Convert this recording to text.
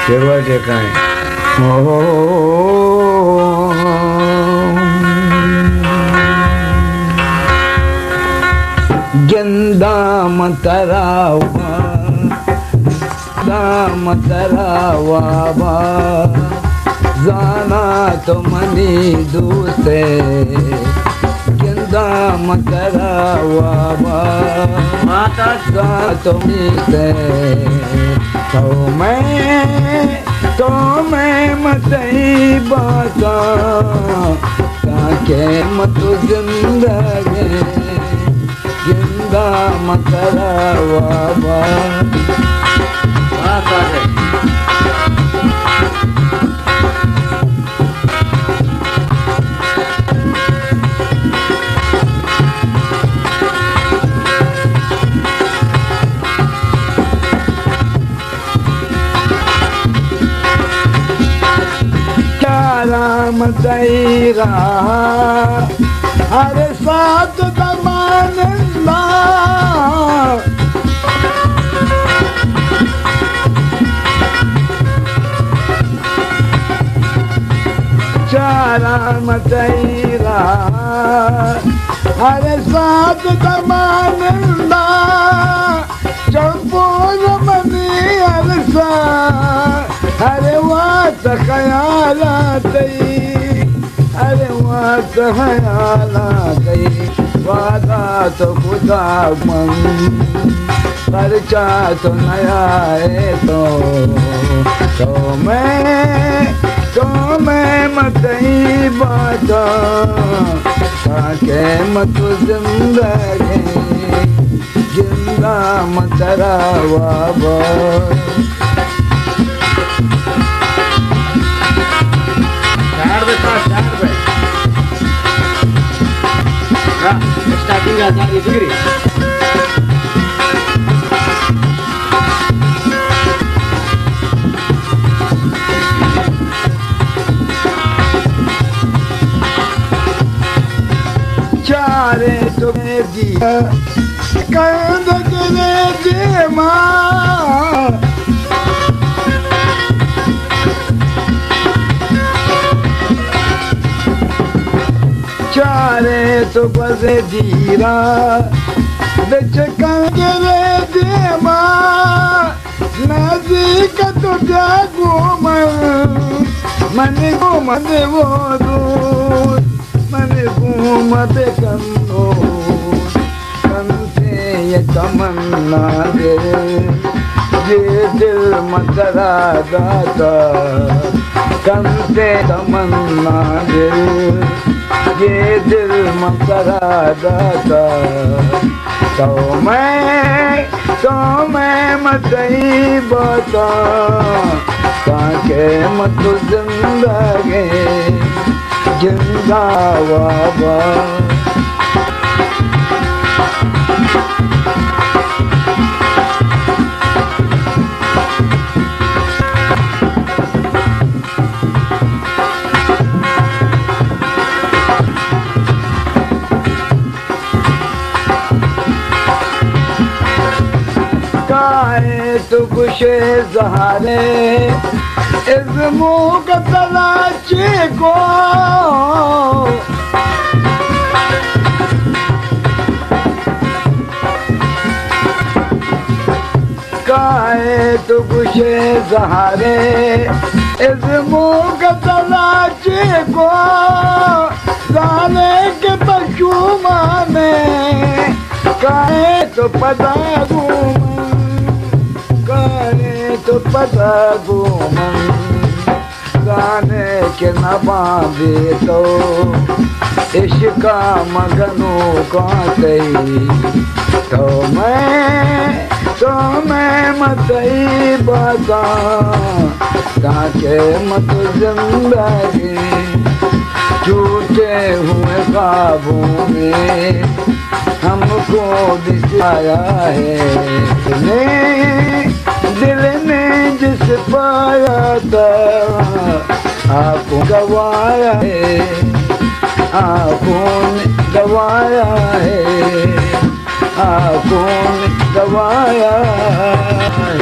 केवा टेकाएं गेंदा मतरावा जाना तो मनी दूसरे गेंदा मतरावा माता जा तो मीते तो मैं मतई बाता ताके मत जिंदगी जिंदा मतरावा राम तेरा हर साथ दमानंदा राम तेरा हर साथ दमानंदा चंपोर मनी अरसा अरे वात ख्यालात अरे वात ख्यालात वादा तो खुदा मन परचा तो नया है तो मैं मतई बाता ताके मत जिंदगी जिंदा मतरावा स्टार्टिंग आता है फिक्री चारे तुम्हें दिया कंद करे जे माँ चारे तो बजे जीरा बिच कंगरे दे माँ नज़दीक तो जागो मन घूमते वो दूर मन घूमते कन्नो कंते ये तमन्ना दे ये दिल मतरा दाता कंते तमन्ना दे ये दिल मतरा दाता तो मैं मतई बाता ताके मत जिंदगी जिंदा वाबा तो खुशे सहारे इज़्मो का तलाशी को काहे तो खुशे सहारे इज़्मो का तलाशी को जाने के पशुमाने काहे तो पता तो पता घूमन गाने के न बांधे तो इश्का मगनू काते तो मैं मतई बाता ताके मत जिंदगी झूठे हुए काबू में हमको दिखाया है दिल ने जिस पाया था आपको गवाया है आँखों ने गवाया है आँखों ने गवाया है।